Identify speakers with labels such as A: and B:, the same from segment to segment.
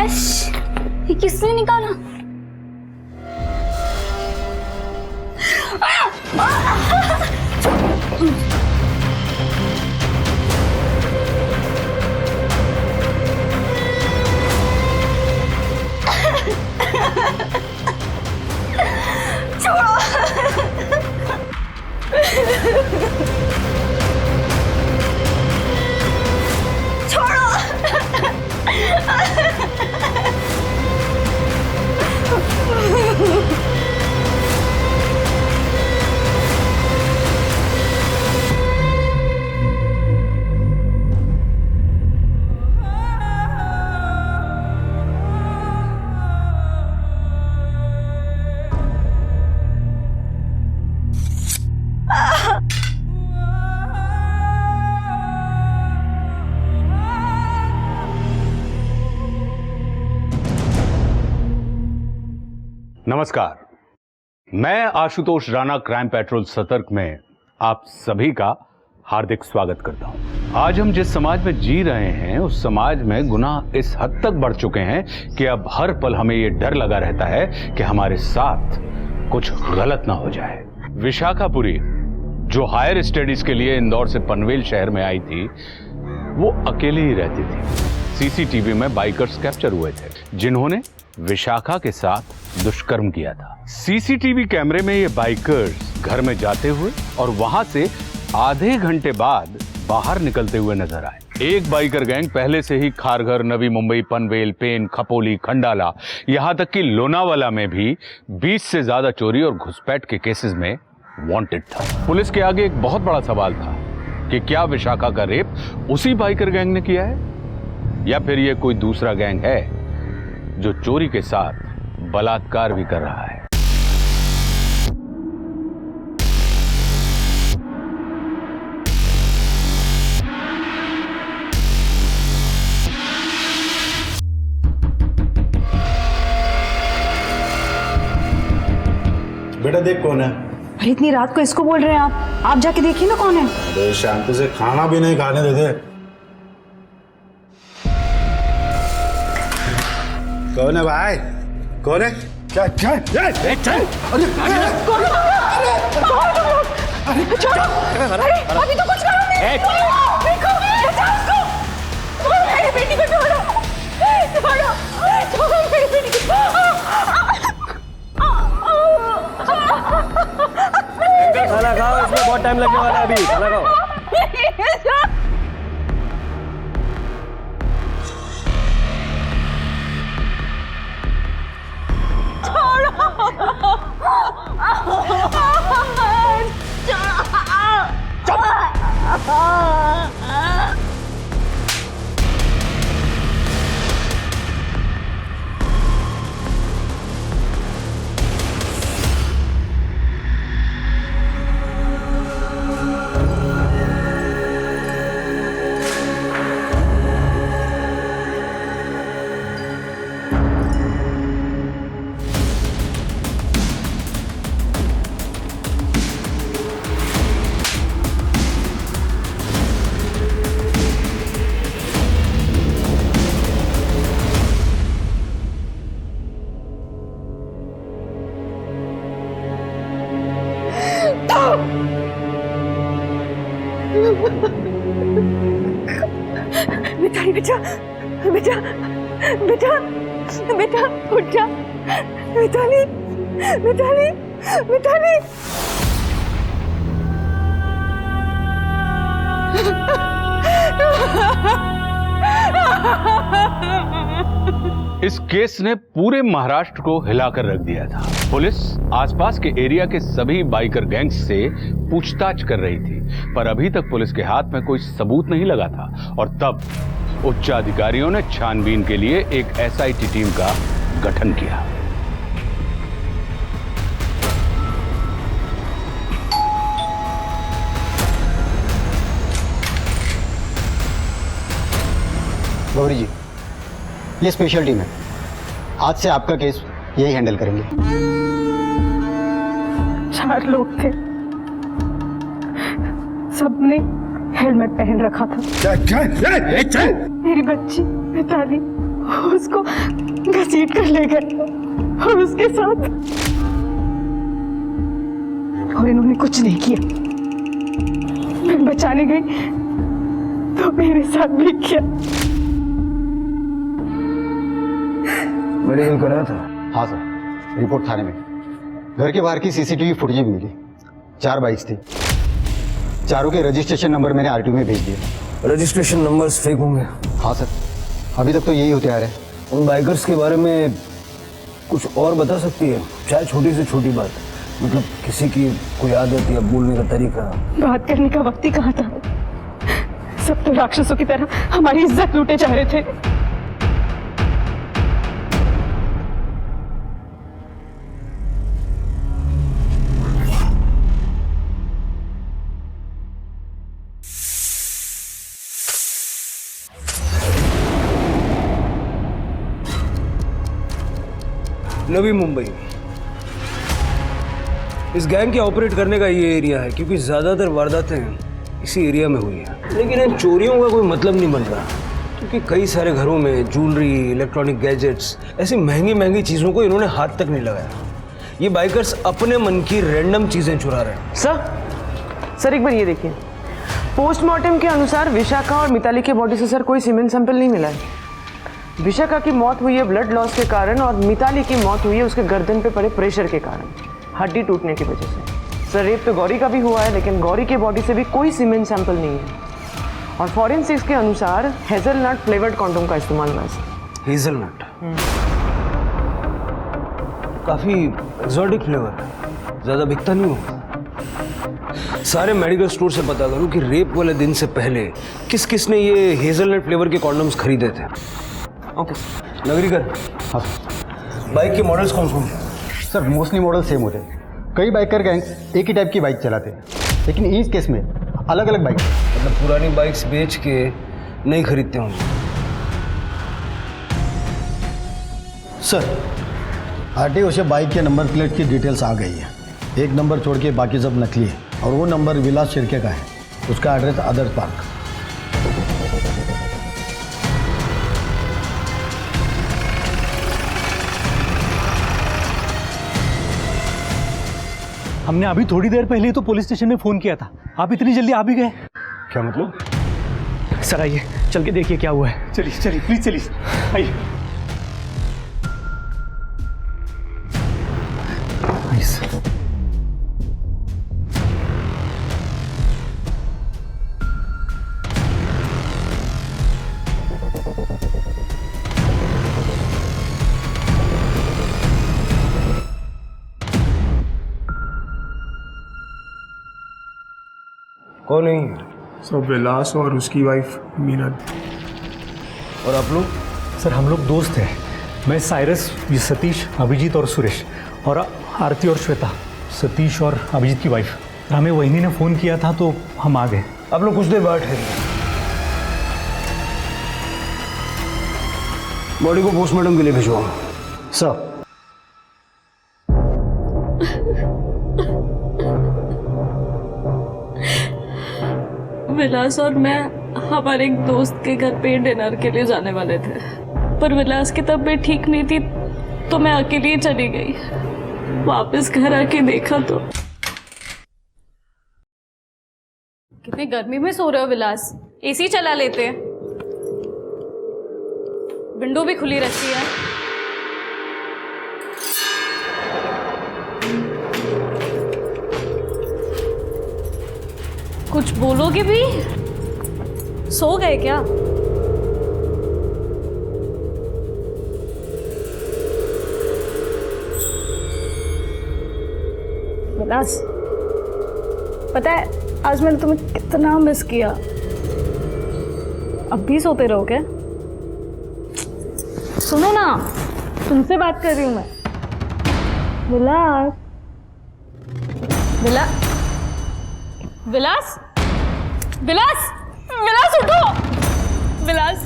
A: Cash ये किसने निकाला? छोड़ो। छोड़ो।
B: नमस्कार, मैं आशुतोष राणा क्राइम पेट्रोल सतर्क में आप सभी का हार्दिक स्वागत करता हूं। आज हम जिस समाज में जी रहे हैं उस समाज में गुनाह इस हद तक बढ़ चुके हैं कि अब हर पल हमें यह डर लगा रहता है कि हमारे साथ कुछ गलत ना हो जाए। विशाखापुरी जो हायर स्टडीज के लिए इंदौर से पनवेल शहर में आई थी वो अकेली ही रहती थी। सीसीटीवी में बाइकर्स कैप्चर हुए थे जिन्होंने विशाखा के साथ दुष्कर्म किया था। सीसीटीवी कैमरे में ये बाइकर्स घर में जाते हुए और वहां से आधे घंटे बाद बाहर निकलते हुए नजर आए। एक बाइकर गैंग पहले से ही खारघर, नवी मुंबई, पनवेल, पेन, खपोली, खंडाला, यहां तक कि लोनावाला में भी 20 से ज्यादा चोरी और घुसपैठ के केसेस में वांटेड था। पुलिस के आगे एक बहुत बड़ा सवाल था कि क्या विशाखा का रेप उसी बाइकर गैंग ने किया है या फिर यह कोई दूसरा गैंग है जो चोरी के साथ बलात्कार भी कर रहा है।
C: बेटा देख कौन है।
D: भाई इतनी रात को इसको बोल रहे हैं आप जाके देखिए ना कौन है।
C: अरे शांति से खाना भी नहीं खाने देते। कौन है भाई? कौन है? क्या क्या? चल।
D: अरे अभी तो कुछ करो नहीं। देखो बचा उसको। मेरी बेटी को छोड़ो। छोड़ो मेरी बेटी को।
E: खाना खाओ, इसमें बहुत टाइम लगने वाला है अभी। खाना खाओ।
D: मिताली बेटा बेटा बेटा बेटा उठ जा। मिताली मिताली मिताली।
B: इस केस ने पूरे महाराष्ट्र को हिलाकर रख दिया था। पुलिस आसपास के एरिया के सभी बाइकर गैंग्स से पूछताछ कर रही थी, पर अभी तक पुलिस के हाथ में कोई सबूत नहीं लगा था। और तब उच्च अधिकारियों ने छानबीन के लिए एक एसआईटी टीम का गठन किया।
F: गौरी जी, ये स्पेशल टीम है। आज से आपका केस यही हैंडल करेंगे।
D: 4 लोग थे, सबने हेलमेट पहन रखा था।
C: चल।
D: मेरी बच्ची मिताली उसको घसीट कर ले गए और उसके साथ, और इन्होंने कुछ नहीं किया। मैं बचाने गई तो मेरे साथ भी किया।
E: मेडिकल कराया था?
F: हाँ सर, रिपोर्ट थाने में। घर के बाहर की सीसीटीवी फुटेज भी मिली। 4 बाइक्स थी, चारों के रजिस्ट्रेशन नंबर मैंने आरटीओ में भेज दिए।
E: रजिस्ट्रेशन नंबर्स फेक होंगे?
F: हाँ सर, अभी तक तो यही होते आ रहे हैं।
E: उन बाइकर्स के बारे में कुछ और बता सकती है? चाहे छोटी से छोटी बात, मतलब किसी की कोई आदत या बोलने का तरीका।
D: बात करने का वक्त ही कहाँ था। सब तो राक्षसों की तरह हमारी इज्जत लूटे जा रहे थे।
E: नवी मुंबई, इस गैंग के ऑपरेट करने का ये एरिया है क्योंकि ज्यादातर वारदातें इसी एरिया में हुई हैं। लेकिन इन चोरियों का कोई मतलब नहीं बन रहा क्योंकि कई सारे घरों में ज्वेलरी, इलेक्ट्रॉनिक गैजेट्स, ऐसी महंगी महंगी चीजों को इन्होंने हाथ तक नहीं लगाया। ये बाइकर्स अपने मन की रैंडम चीजें चुरा रहे हैं।
G: सर एक बार ये देखिए, पोस्टमार्टम के अनुसार विशाखा और मिताली के बॉडी से सर कोई सीमेंट सैंपल नहीं मिला है। विशाखा की मौत हुई है ब्लड लॉस के कारण और मिताली की मौत हुई है उसके गर्दन पे पड़े प्रेशर के कारण, हड्डी टूटने की वजह से। सर रेप तो गौरी का भी हुआ है लेकिन गौरी के बॉडी से भी कोई सीमेंट सैंपल नहीं है और फॉरेंसिक्स के अनुसार हेजलनट फ्लेवर्ड कॉन्डोम का इस्तेमाल हुआ है।
E: हेजलनट काफी एक्सोटिक फ्लेवर है, ज्यादा बिकता नहीं होगा। सारे मेडिकल स्टोर से पता करूं कि रेप वाले दिन से पहले किस किस ने ये हेजलनट फ्लेवर के कॉन्डोम्स खरीदे थे। ओके नगरीकर,
F: हाँ
E: बाइक के मॉडल्स कौन कौन?
F: सर, मोस्टली मॉडल सेम होते हैं। कई बाइकर गैंग्स एक ही टाइप की बाइक चलाते हैं, लेकिन इस केस में अलग अलग बाइक।
E: मतलब पुरानी बाइक्स बेच के नहीं खरीदते होंगे।
C: सर, आरटीओ से बाइक के नंबर प्लेट की डिटेल्स आ गई है। एक नंबर छोड़ के बाकी सब नकली है और वो नंबर विलास शिर्के का है। उसका एड्रेस आदर्श पार्क।
H: हमने अभी थोड़ी देर पहले ही तो पुलिस स्टेशन में फोन किया था, आप इतनी जल्दी आ भी गए?
E: क्या मतलब?
H: सर आइए, चल के देखिए क्या हुआ है। चलिए चलिए प्लीज चलिए, आइए।
E: कौन है?
I: सब विलास और उसकी वाइफ मीना।
E: और आप लोग?
H: सर हम लोग दोस्त हैं, मैं साइरस, ये सतीश, अभिजीत और सुरेश, और आरती और श्वेता, सतीश और अभिजीत की वाइफ। हमें वहीनी ने फ़ोन किया था तो हम आ गए।
E: आप लोग कुछ देर बाद ठहरिए, बॉडी को पोस्टमार्टम के लिए भिजवाओ।
C: सर,
J: विलास और मैं हमारे एक दोस्त के घर पे डिनर के लिए जाने वाले थे, पर विलास की तबीयत ठीक नहीं थी तो मैं अकेली ही चली गई। वापस घर आके देखा तो
A: कितनी गर्मी में सो रहे हो विलास? एसी चला लेते हैं, विंडो भी खुली रहती है। कुछ बोलोगे भी? सो गए क्या? विलास, पता है आज मैंने तुम्हें कितना मिस किया। अब भी सोते रहो क्या? सुनो ना, तुमसे बात कर रही हूँ मैं। विलास, विलास, विलास, विलास, विलास उठो, विलास।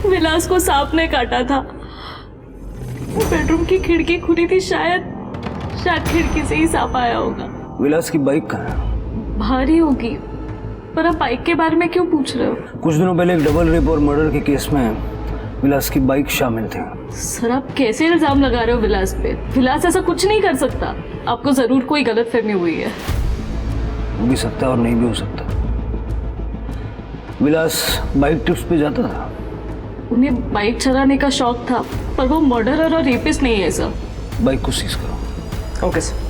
J: विलास को सांप ने काटा था। बेडरूम की खिड़की खुली थी, शायद खिड़की से ही सांप आया होगा।
E: विलास की बाइक कहाँ है?
J: भारी होगी, पर आप बाइक के बारे में क्यों पूछ रहे हो?
E: कुछ दिनों पहले एक डबल रेप और मर्डर के केस में विलास की बाइक शामिल थी।
J: सर आप कैसे इल्जाम लगा रहे हो विलास पे? विलास ऐसा कुछ नहीं कर सकता। आपको जरूर कोई गलतफहमी हुई है।
E: हो भी सकता है और नहीं भी हो सकता। विलास बाइक ट्रिप्स पे जाता था।
J: उन्हें बाइक चलाने का शौक था, पर वो मर्डरर और रेपिस्ट नहीं है सर।
E: बाइक को सीज करो।
G: Okay sir.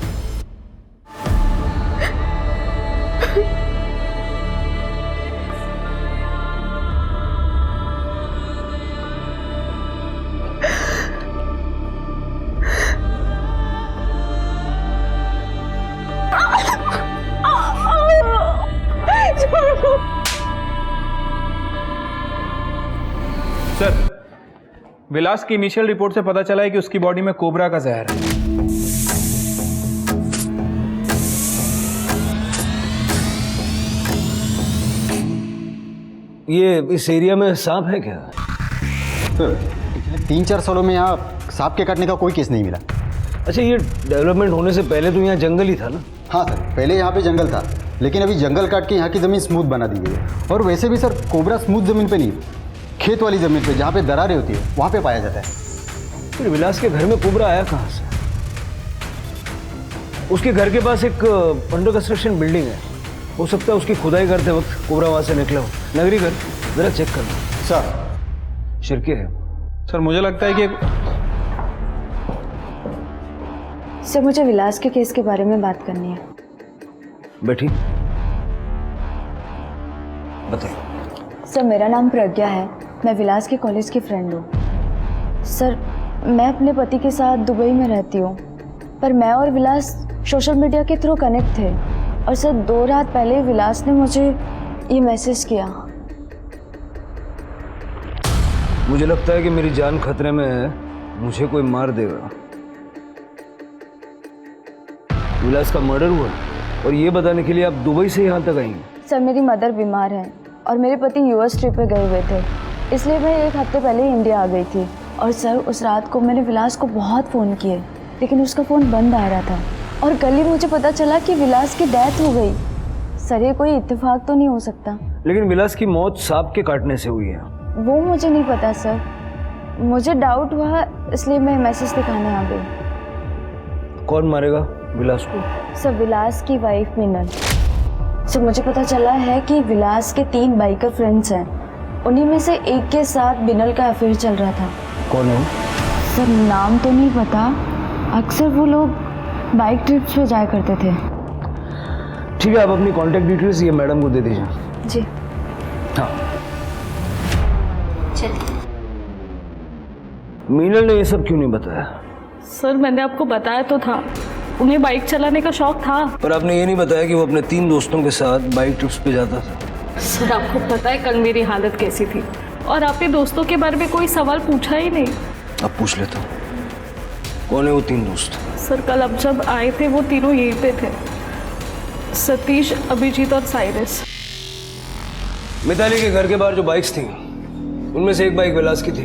K: सर, विलास की इनिशियल रिपोर्ट से पता चला है कि उसकी बॉडी में कोबरा का जहर है।
E: ये इस एरिया में सांप है क्या?
F: सर पिछले 3-4 सालों में यहाँ सांप के काटने का कोई केस नहीं मिला।
E: अच्छा, ये डेवलपमेंट होने से पहले तो यहाँ जंगल ही था ना?
F: हाँ सर, पहले यहाँ पे जंगल था, लेकिन अभी जंगल काट के यहाँ की ज़मीन स्मूथ बना दी गई है। और वैसे भी सर कोबरा स्मूथ ज़मीन पे नहीं, खेत वाली ज़मीन पे जहाँ पे दरारें होती है वहाँ पे पाया जाता है।
E: फिर विलास के घर में कोबरा आया कहाँ से? उसके घर के पास एक अंडर कंस्ट्रक्शन बिल्डिंग है, हो सकता है उसकी खुदाई करते वक्त कोबरा वहाँ से निकला हो। नगरी घर जरा चेक करना।
F: सर
E: शिरके है।
K: सर मुझे लगता है कि
A: सर मुझे विलास के केस के बारे में बात करनी है।
E: बैठी, बताइए।
A: सर मेरा नाम प्रज्ञा है, मैं विलास के कॉलेज की फ्रेंड हूँ। सर मैं अपने पति के साथ दुबई में रहती हूँ, पर मैं और विलास सोशल मीडिया के थ्रू कनेक्ट थे। और सर 2 रात पहले विलास ने मुझे ये मैसेज किया।
E: मुझे लगता है कि मेरी जान खतरे में है, मुझे कोई मार देगा। विलास का मर्डर हुआ और ये बताने के लिए आप दुबई से यहाँ तक आएंगे?
A: सर मेरी मदर बीमार है और मेरे पति यूएस ट्रिप पे गए हुए थे, इसलिए मैं 1 हफ्ते पहले इंडिया आ गई थी। और सर उस रात को मैंने विलास को बहुत फ़ोन किए, लेकिन उसका फ़ोन बंद आ रहा था। और कल ही मुझे पता चला कि विलास की डेथ हो गई। सर ये कोई इत्तेफाक तो नहीं हो सकता?
E: लेकिन विलास की मौत सांप के काटने से हुई है।
A: वो मुझे नहीं पता सर, मुझे डाउट हुआ इसलिए मैं मैसेज दिखाने आ गई।
E: कौन मारेगा विलास को?
A: सर विलास की वाइफ मिनल। सर मुझे पता चला है कि विलास के 3 बाइकर फ्रेंड्स हैं, उन्हीं में से एक के साथ मिनल का अफेयर चल रहा था।
E: कौन है?
A: सर नाम तो नहीं पता, अक्सर वो लोग बाइक ट्रिप्स पे जाया करते थे।
E: ठीक है, आप अपनी कॉन्टैक्ट डिटेल्स ये मैडम को दे दीजिए।
A: जी
E: हाँ। मीनल ने ये सब क्यों नहीं बताया?
J: सर मैंने आपको बताया तो था, उन्हें बाइक चलाने का शौक था।
E: पर आपने ये नहीं बताया कि वो अपने 3 दोस्तों के साथ बाइक ट्रिप्स पे जाता था।
J: सर आपको पता है कल मेरी हालत कैसी थी, और आपने दोस्तों के बारे में कोई सवाल पूछा ही नहीं।
E: अब पूछ लेता हूँ, कौन है वो 3 दोस्त?
J: सर कल अब जब आए थे वो तीनों यहीं पे थे, सतीश, अभिजीत और साइरस।
E: मिताली के घर के बाहर जो बाइक्स थी उनमें से एक बाइक विलास की थी,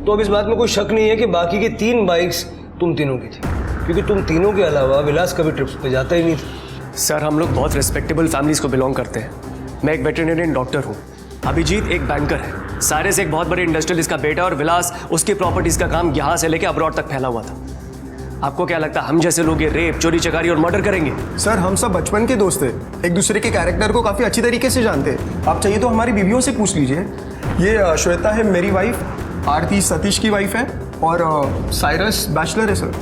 E: तो अब इस बात में कोई शक नहीं है कि बाकी की 3 बाइक्स तुम तीनों की थी, क्योंकि तुम तीनों के अलावा विलास कभी ट्रिप्स पे जाता ही नहीं था।
L: सर हम लोग बहुत रिस्पेक्टेबल फैमिलीज को बिलोंग करते हैं। मैं एक वेटरनरियन डॉक्टर हूँ, अभिजीत एक बैंकर है, साइरस एक बहुत बड़े इंडस्ट्रियलिस्ट का बेटा, और विलास उसकी प्रॉपर्टीज का काम यहाँ से लेकर अब्रॉड तक फैला हुआ था। आपको क्या लगता है हम जैसे लोग ये रेप, चोरी चकारी और मर्डर करेंगे?
I: सर हम सब बचपन के दोस्त थे, एक दूसरे के कैरेक्टर को काफ़ी अच्छी तरीके से जानते हैं। आप चाहिए तो हमारी बीवियों से पूछ लीजिए। ये श्वेता है मेरी वाइफ, आरती सतीश की वाइफ है, और साइरस बैचलर है सर।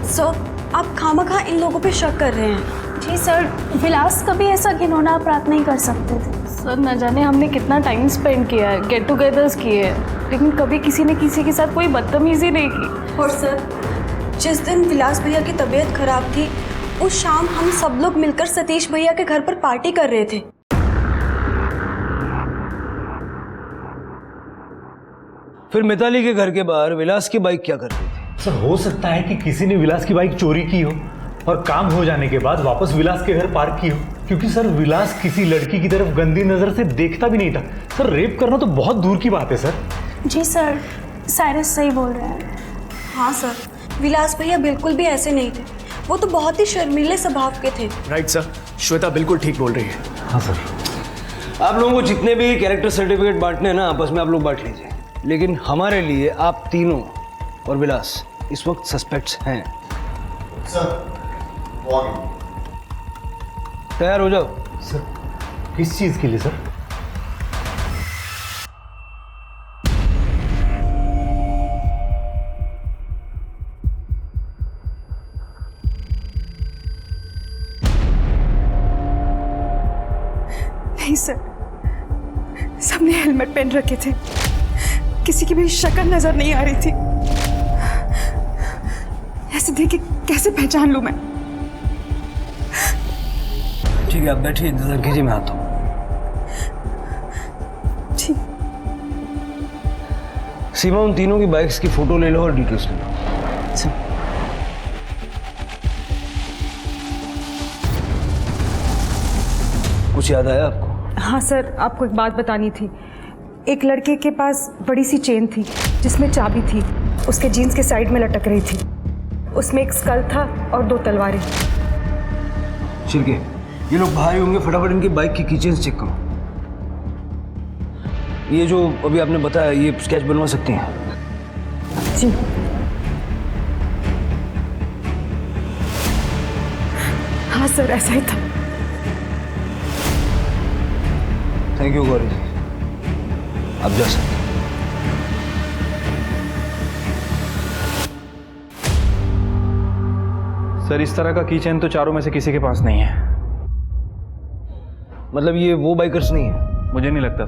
M: सर आप खामखा इन लोगों पे शक कर रहे हैं।
A: जी सर, विलास कभी ऐसा घिनौना अपराध नहीं कर सकते थे।
J: सर न जाने हमने कितना टाइम स्पेंड किया है, गेट टुगेदर्स किए हैं, लेकिन कभी किसी ने किसी के साथ कोई बदतमीजी नहीं की।
M: और सर जिस दिन विलास भैया की तबीयत खराब थी, उस शाम हम सब लोग मिलकर सतीश भैया के घर पर पार्टी कर रहे थे।
E: फिर मिताली के घर के बाहर विलास की बाइक क्या करती थी?
H: सर हो सकता है कि किसी ने विलास की बाइक चोरी की हो और काम हो जाने के बाद वापस विलास के घर पार्क की हो, क्योंकि सर विलास किसी लड़की की तरफ गंदी नजर से देखता भी नहीं था। सर रेप करना तो बहुत दूर की बात है सर।
M: जी सर, साइरस सही बोल रहे हैं। हाँ सर, विलास भैया बिल्कुल भी ऐसे नहीं थे, वो तो बहुत ही शर्मीले स्वभाव के थे।
L: राइट सर, श्वेता बिल्कुल ठीक बोल रही है।
H: हाँ सर।
E: आप लोगों को जितने भी कैरेक्टर सर्टिफिकेट बांटने हैं ना आपस में आप लोग बांट लीजिए, लेकिन हमारे लिए आप तीनों और विलास इस वक्त सस्पेक्ट्स हैं। तैयार हो जाओ।
H: सर किस चीज़ के लिए सर?
D: नहीं सर, सबने हेलमेट पहन रखे थे, किसी की भी शक्ल नजर नहीं आ रही थी। ऐसे देख के कैसे पहचान लूं मैं?
E: ठीक है, आप बैठिए, इंतजार कीजिए, मैं आता हूँ।
D: ठीक।
E: सीमा, उन तीनों की बाइक्स की फोटो ले लो और डिटेल्स ले लो। कुछ याद आया आपको?
D: हाँ सर, आपको एक बात बतानी थी। एक लड़के के पास बड़ी सी चेन थी जिसमें चाबी थी, उसके जीन्स के साइड में लटक रही थी। उसमें एक स्कल था और 2 तलवारें।
E: छिड़के, ये लोग भाई होंगे, फटाफट इनकी बाइक की कीचेन्स चेक करो। ये जो अभी आपने बताया, ये स्केच बनवा सकती हैं?
D: जी। हाँ सर, ऐसा ही था।
E: थैंक यू गौरी जी, आप जा सकते हैं।
K: सर इस तरह का कीचेन तो चारों में से किसी के पास नहीं है।
E: मतलब ये वो बाइकर्स नहीं है?
K: मुझे नहीं लगता।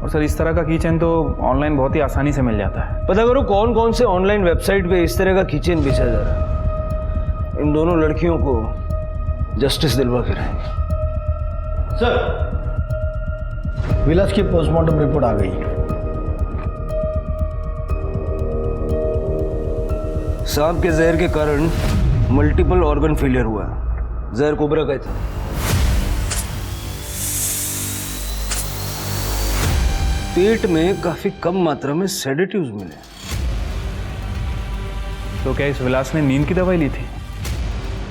K: और सर इस तरह का कीचेन तो ऑनलाइन बहुत ही आसानी से मिल जाता है।
E: पता करो कौन कौन से ऑनलाइन वेबसाइट पे इस तरह का कीचेन बेचा जा रहा है। इन दोनों लड़कियों को जस्टिस दिलवा के रहेंगे।
C: सर, विलास की पोस्टमार्टम रिपोर्ट आ गई।
E: सांप के जहर के कारण मल्टीपल ऑर्गन फेलियर हुआ है। जहर कोबरा का था। पेट में काफी कम मात्रा में सेडेटिव्स मिले।
K: तो क्या इस विलास ने नींद की दवाई ली थी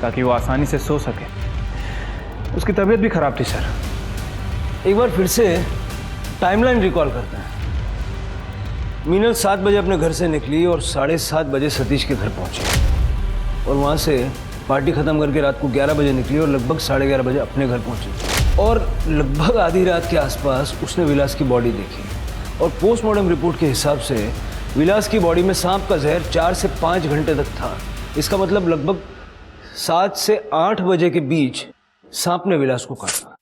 K: ताकि वो आसानी से सो सके? उसकी तबीयत भी खराब थी सर।
E: एक बार फिर से टाइमलाइन रिकॉल करते हैं। मीनल 7 बजे अपने घर से निकली और 7:30 बजे सतीश के घर पहुंची, और वहां से पार्टी खत्म करके रात को 11 बजे निकली और लगभग 11:30 बजे अपने घर पहुंची, और लगभग आधी रात के आसपास उसने विलास की बॉडी देखी। और पोस्टमार्टम रिपोर्ट के हिसाब से विलास की बॉडी में सांप का जहर 4 से 5 घंटे तक था। इसका मतलब लगभग 7 से 8 बजे के बीच सांप ने विलास को काटा।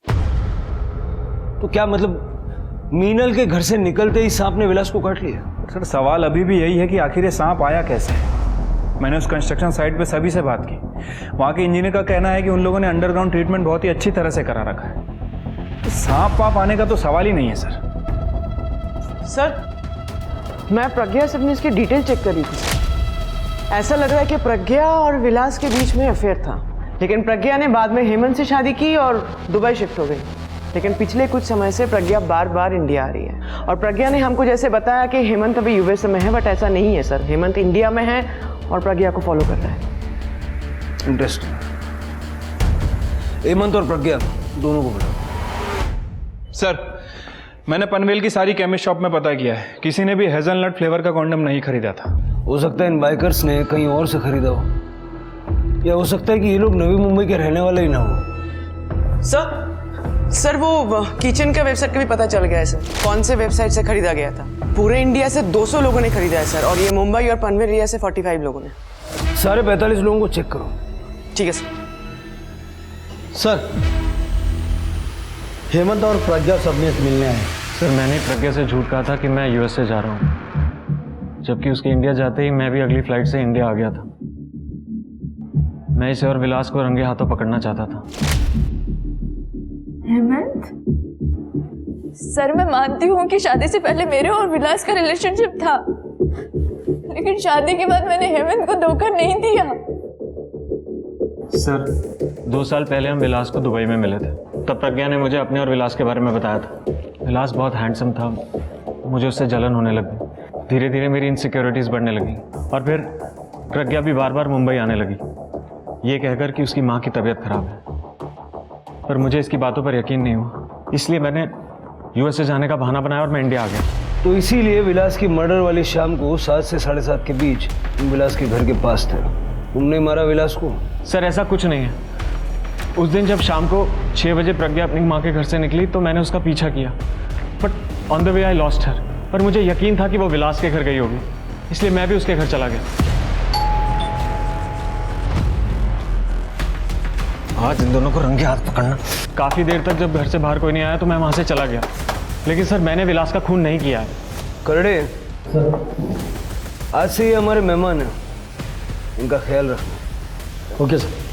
E: तो क्या मतलब मीनल के घर से निकलते ही सांप ने विलास को काट लिया?
K: सर सवाल अभी भी यही है कि आखिर ये सांप आया कैसे। मैंने उस कंस्ट्रक्शन साइट पे सभी से बात की। वहाँ के इंजीनियर का कहना है कि उन लोगों ने अंडरग्राउंड ट्रीटमेंट बहुत ही अच्छी तरह से करा रखा है। तो सांप वाप आने का तो सवाल ही नहीं है सर।
G: सर मैं प्रज्ञा से अपनी इसकी डिटेल चेक कर रही थी। ऐसा लग रहा है कि प्रज्ञा और विलास के बीच में अफेयर था, लेकिन प्रज्ञा ने बाद में हेमंत से शादी की और दुबई शिफ्ट हो गई। लेकिन पिछले कुछ समय से प्रज्ञा बार बार इंडिया आ रही है, और प्रज्ञा ने हमको जैसे बताया कि हेमंत अभी यूएस में है, बट ऐसा नहीं है सर। हेमंत इंडिया में है और प्रज्ञा को फॉलो कर रहा है।
E: इंटरेस्टिंग। हेमंत और प्रज्ञा दोनों को बुलाओ।
K: सर मैंने पनवेल की सारी केमिस्ट शॉप में पता किया है, किसी ने भी हेजलनट फ्लेवर का कॉन्डम नहीं खरीदा था।
E: हो सकता है इन बाइकर्स ने कहीं और से खरीदा हो, या हो सकता है कि ये लोग नवी मुंबई के रहने वाले ही ना हो।
G: सर वो किचन का वेबसाइट का भी पता चल गया है सर, कौन से वेबसाइट से खरीदा गया था। पूरे इंडिया से 200 लोगों ने खरीदा है सर, और ये मुंबई और पनवेल एरिया से 45 लोगों ने।
E: सारे 45 लोगों को चेक करो।
G: ठीक है सर।
C: सर, हेमंत और प्रज्ञा सबने मिलने आए।
N: सर मैंने प्रज्ञा से झूठ कहा था कि मैं यूएस से जा रहा हूँ, जबकि उसके इंडिया जाते ही मैं भी अगली फ्लाइट से इंडिया आ गया था। मैं इसे और विलास को रंगे हाथों पकड़ना चाहता था।
A: हेमंत, सर मैं मानती हूँ कि शादी से पहले मेरे और विलास का रिलेशनशिप था, लेकिन शादी के बाद मैंने हेमंत को धोखा नहीं दिया।
N: सर 2 साल पहले हम विलास को दुबई में मिले थे, तब प्रज्ञा ने मुझे अपने और विलास के बारे में बताया था। विलास बहुत हैंडसम था, मुझे उससे जलन होने लगी। धीरे धीरे मेरी इनसिक्योरिटीज़ बढ़ने लगी, और फिर प्रज्ञा भी बार बार मुंबई आने लगी, ये कहकर कि उसकी माँ की तबीयत खराब है। पर मुझे इसकी बातों पर यकीन नहीं हुआ, इसलिए मैंने यूएसए जाने का बहाना बनाया और मैं इंडिया आ गया।
E: तो इसीलिए विलास की मर्डर वाली शाम को 7 से 7:30 के बीच तुम विलास के घर के पास थे। तुमने मारा विलास को?
N: सर ऐसा कुछ नहीं है। उस दिन जब शाम को 6 बजे प्रज्ञा अपनी माँ के घर से निकली तो मैंने उसका पीछा किया, but on the way I lost her. पर मुझे यकीन था कि वो विलास के घर गई होगी, इसलिए मैं भी उसके घर चला गया।
K: आज इन दोनों को रंगे हाथ पकड़ना।
N: काफ़ी देर तक जब घर से बाहर कोई नहीं आया तो मैं वहाँ से चला गया, लेकिन सर मैंने विलास का खून नहीं किया है।
E: करड़े, आज से ये हमारे मेहमान हैं, इनका ख्याल रखना।
C: Okay sir.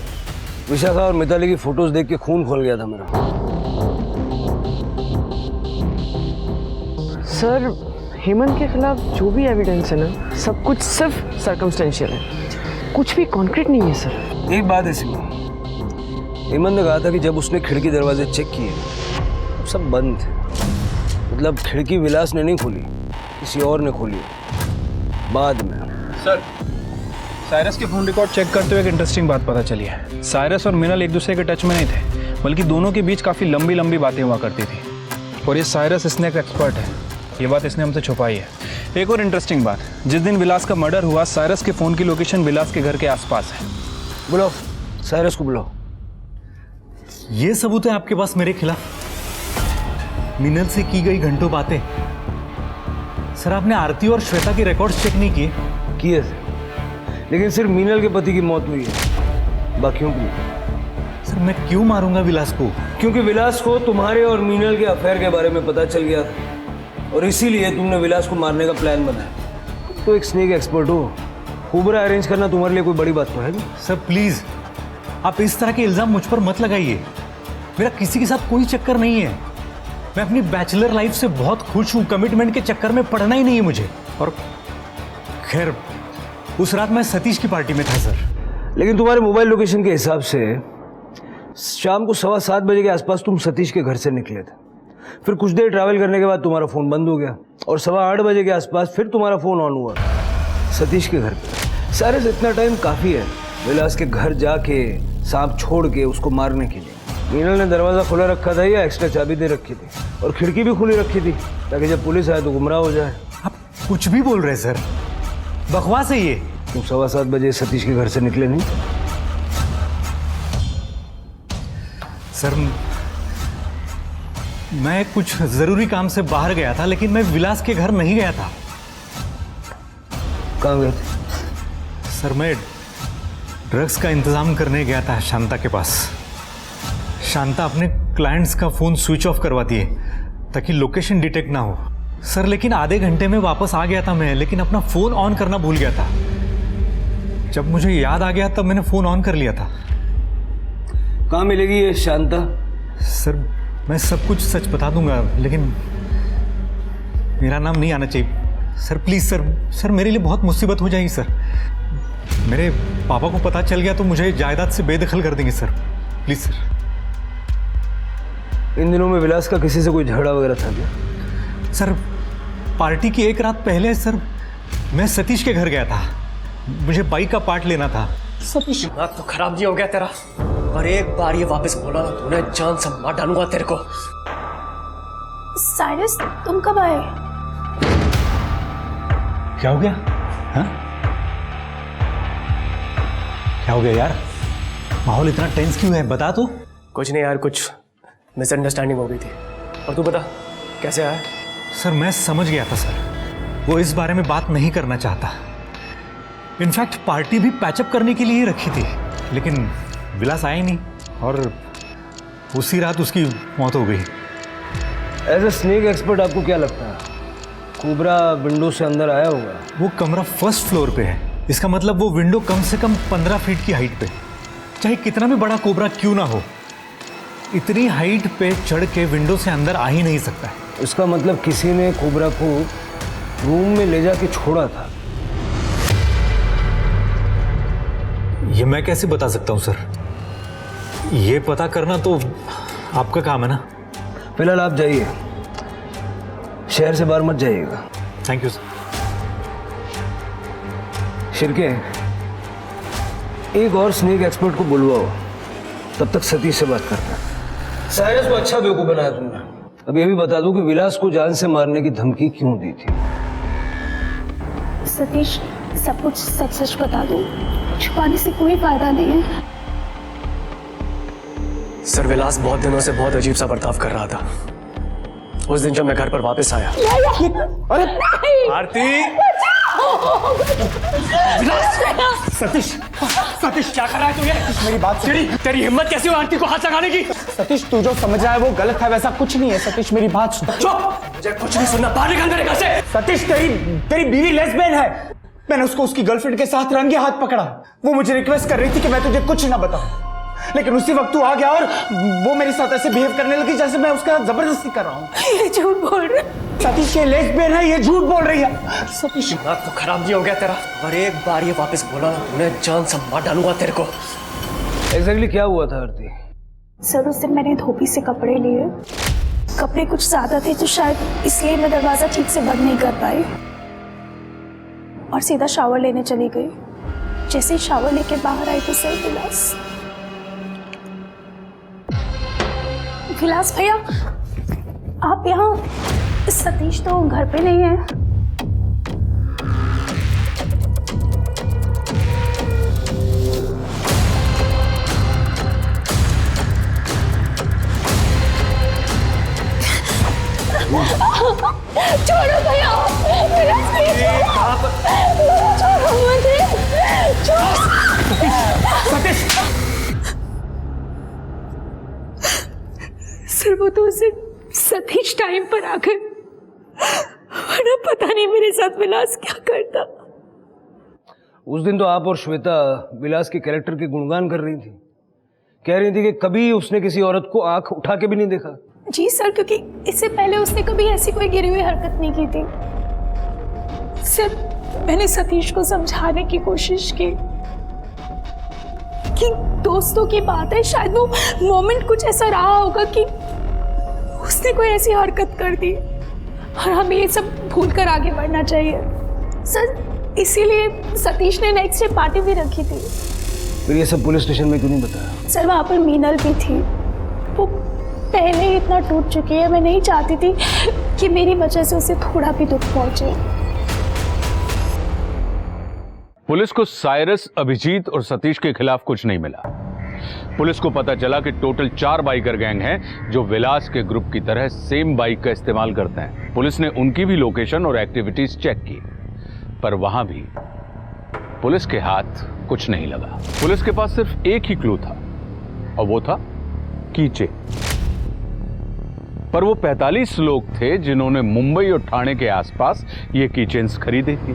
E: विशाखा और मिताली की फोटोज देख के खून खोल गया था मेरा।
G: सर हेमंत के खिलाफ जो भी एविडेंस है ना, सब कुछ सिर्फ सर्कमस्टेंशियल है, कुछ भी कॉन्क्रीट नहीं है सर।
E: एक बात है सिमी, हेमंत ने कहा था कि जब उसने खिड़की दरवाजे चेक किए तो सब बंद थे। मतलब खिड़की विलास ने नहीं खोली, किसी और ने खोली बाद में।
K: सर साइरस के फोन रिकॉर्ड चेक करते हुए एक इंटरेस्टिंग बात पता चली है। साइरस और मिनल एक दूसरे के टच में नहीं थे, बल्कि दोनों के बीच काफ़ी लंबी लंबी बातें हुआ करती थी। और ये साइरस स्नैक एक्सपर्ट है, ये बात इसने हमसे छुपाई है। एक और इंटरेस्टिंग बात, जिस दिन विलास का मर्डर हुआ साइरस के फ़ोन की लोकेशन विलास के घर के आसपास है।
E: बुलाओ साइरस को, बुलाओ।
H: ये सबूत है आपके पास मेरे खिलाफ? मिनल से की गई घंटों बातें। सर आपने आरती और श्वेता के रिकॉर्ड्स चेक नहीं किए?
E: किए थे, लेकिन सिर्फ मीनल के पति की मौत हुई है, बाकियों की नहीं।
H: सर मैं क्यों मारूंगा विलास को?
E: क्योंकि विलास को तुम्हारे और मीनल के अफेयर के बारे में पता चल गया था और इसीलिए तुमने विलास को मारने का प्लान बनाया। तो एक स्नेक एक्सपर्ट हो, खूबरा अरेंज करना तुम्हारे लिए कोई बड़ी बात तो है नहीं।
H: सर प्लीज आप इस तरह के इल्जाम मुझ पर मत लगाइए। मेरा किसी के साथ कोई चक्कर नहीं है। मैं अपनी बैचलर लाइफ से बहुत खुश हूँ, कमिटमेंट के चक्कर में पड़ना ही नहीं है मुझे। और खैर उस रात मैं सतीश की पार्टी में था सर।
E: लेकिन तुम्हारे मोबाइल लोकेशन के हिसाब से शाम को 7:15 बजे के आसपास तुम सतीश के घर से निकले थे। फिर कुछ देर ट्रैवल करने के बाद तुम्हारा फ़ोन बंद हो गया और 8:15 बजे के आसपास फिर तुम्हारा फ़ोन ऑन हुआ सतीश के घर पे। सारे से इतना टाइम काफ़ी है विलास के घर जाके सांप छोड़ के उसको मारने के लिए। मीनल ने दरवाज़ा खुला रखा था या एक्स्ट्रा चाबी दे रखी थी और खिड़की भी खुली रखी थी ताकि जब पुलिस आए तो गुमराह हो जाए।
H: आप कुछ भी बोल रहे सर, बकवास है ये।
E: तुम 7:15 बजे सतीश के घर से निकले नहीं?
H: सर मैं कुछ ज़रूरी काम से बाहर गया था, लेकिन मैं विलास के घर नहीं गया था।
E: कहाँ गए थे?
H: सर मैं ड्रग्स का इंतज़ाम करने गया था शांता के पास। शांता अपने क्लाइंट्स का फ़ोन स्विच ऑफ करवाती है ताकि लोकेशन डिटेक्ट ना हो। सर लेकिन आधे घंटे में वापस आ गया था मैं, लेकिन अपना फ़ोन ऑन करना भूल गया था। जब मुझे याद आ गया तब मैंने फ़ोन ऑन कर लिया था।
E: कहाँ मिलेगी ये शांता?
H: सर मैं सब कुछ सच बता दूंगा, लेकिन मेरा नाम नहीं आना चाहिए सर। प्लीज़ सर मेरे लिए बहुत मुसीबत हो जाएगी सर। मेरे पापा को पता चल गया तो मुझे जायदाद से बेदखल कर देंगे सर। Please sir.
E: इन दिनों में विलास का किसी से कोई झगड़ा वगैरह था क्या?
H: सर पार्टी की एक रात पहले सर मैं सतीश के घर गया था, मुझे बाइक का पार्ट लेना था।
L: सतीश दिमाग तो खराब नहीं हो गया तेरा? और एक बार ये वापस बोला ना तूने जान से मार डालूंगा तेरे को।
M: साइरस तुम कब आए?
H: क्या हो गया? हाँ क्या हो गया यार? माहौल इतना टेंस क्यों है, बता तो।
L: कुछ नहीं यार, कुछ मिसअंडरस्टैंडिंग हो गई थी। और तू बता कैसे आया?
H: सर मैं समझ गया था सर, वो इस बारे में बात नहीं करना चाहता। इनफैक्ट पार्टी भी पैचअप करने के लिए ही रखी थी, लेकिन विलास आया ही नहीं और उसी रात उसकी मौत हो गई।
E: एज ए स्नेक एक्सपर्ट आपको क्या लगता है कोबरा विंडो से अंदर आया होगा?
H: वो कमरा फर्स्ट फ्लोर पे है, इसका मतलब वो विंडो कम से कम 15 फीट की हाइट पे। चाहे कितना भी बड़ा कोबरा क्यों ना हो, इतनी हाइट पे चढ़ के विंडो से अंदर आ ही नहीं सकता है।
E: इसका मतलब किसी ने कोबरा को रूम में ले जाके छोड़ा था।
H: ये मैं कैसे बता सकता हूँ सर? ये पता करना तो आपका काम है ना।
E: फिलहाल आप जाइए, शहर से बाहर मत जाइएगा।
H: Thank you sir.
E: शिरके, एक और स्नेक एक्सपर्ट को बुलवाओ, तब तक सतीश से बात करना। साइरस को अच्छा बेवकूफ बनाया तुमने। अब ये भी बता दो कि विलास को जान से मारने की धमकी क्यों दी थी?
J: सतीश, सब कुछ सच सच बता दो, छुपाने से कोई फायदा नहीं है।
L: सर विलास बहुत दिनों से बहुत अजीब सा बर्ताव कर रहा था। उस दिन जब मैं घर पर वापस आया।
K: अरे आरती,
L: सतीश, सतीश क्या कर रहा है तू? ये
K: मेरी बात सुन।
L: तेरी हिम्मत कैसे हुई आरती को हाथ लगाने की?
K: सतीश, तू जो समझ रहा है वो गलत है, वैसा कुछ नहीं है। सतीश मेरी बात सुन।
L: चुप, मुझे कुछ नहीं सुनना, बाहर निकल मेरे घर से।
K: सतीश, तेरी बीवी लेस्बियन है। मैंने उसको उसकी गर्लफ्रेंड के साथ रंगे हाथ पकड़ा। वो मुझे रिक्वेस्ट कर रही थी कि मैं तुझे कुछ ना बताऊं, लेकिन उसी वक्त तू आ गया और वो मेरे साथ ऐसे बिहेव करने लगी जैसे मैं उसका जबरदस्ती कर रहा हूँ।
J: ये झूठ बोल रहे।
K: सतीश, ये लेस्बियन है, ये झूठ बोल रही है।
L: सतीश दिमाग तो खराब नहीं हो गया तेरा? और एक बार ये वापस बोला उन्हें जान से मार डालूंगा तेरे को।
E: एग्जैक्टली क्या हुआ था आरती?
J: सर उस दिन मैंने धोबी से कपड़े लिए, कपड़े कुछ ज्यादा थे तो शायद इसलिए मैं दरवाजा ठीक से बंद नहीं कर पाई और सीधा शावर लेने चली गई। जैसे ही शावर लेके बाहर आई तो सर विलास भैया, आप यहाँ? सतीश तो घर पे नहीं है। छोड़ो भैया, विलास भैया छोड़ो मुझे,
K: सतीश,
J: सर वो तो उसे सतीश टाइम पर आकर, वरना पता नहीं मेरे साथ विलास क्या करता।
E: उस दिन तो आप और श्वेता विलास के कैरेक्टर के गुणगान कर रही थी, कह रही थी कि कभी उसने किसी औरत को आंख उठा के भी नहीं देखा।
J: जी सर, क्योंकि इससे पहले उसने कभी ऐसी कोई गिरी हुई हरकत नहीं की थी। सर मैंने सतीश को समझाने की कोशिश की कि दोस्तों की बात है, शायद वो मोमेंट कुछ ऐसा रहा होगा कि उसने कोई ऐसी हरकत कर दी और हमें ये सब भूल कर आगे बढ़ना चाहिए। सर इसीलिए सतीश ने नेक्स्ट डे पार्टी भी रखी थी।
E: फिर ये सब पुलिस स्टेशन में क्यों नहीं बताया?
J: सर वहाँ पर मीनल भी थी, वो पहले ही इतना टूट चुकी है। मैं नहीं चाहती थी कि मेरी वजह से उसे थोड़ा भी दुख पहुंचे।
B: पुलिस को साइरस, अभिजीत और सतीश के खिलाफ कुछ नहीं मिला। पुलिस को पता चला कि टोटल 4 बाइकर गैंग हैं जो विलास के ग्रुप की तरह सेम बाइक का इस्तेमाल करते हैं। पुलिस ने उनकी भी लोकेशन और एक्टिविटीज चेक की, पर वहां भी पुलिस के हाथ कुछ नहीं लगा। पुलिस के पास सिर्फ एक ही क्लू था और वो था कीचे। पर वो 45 लोग थे जिन्होंने मुंबई और ठाणे के आसपास ये कीचेन्स खरीदे थे।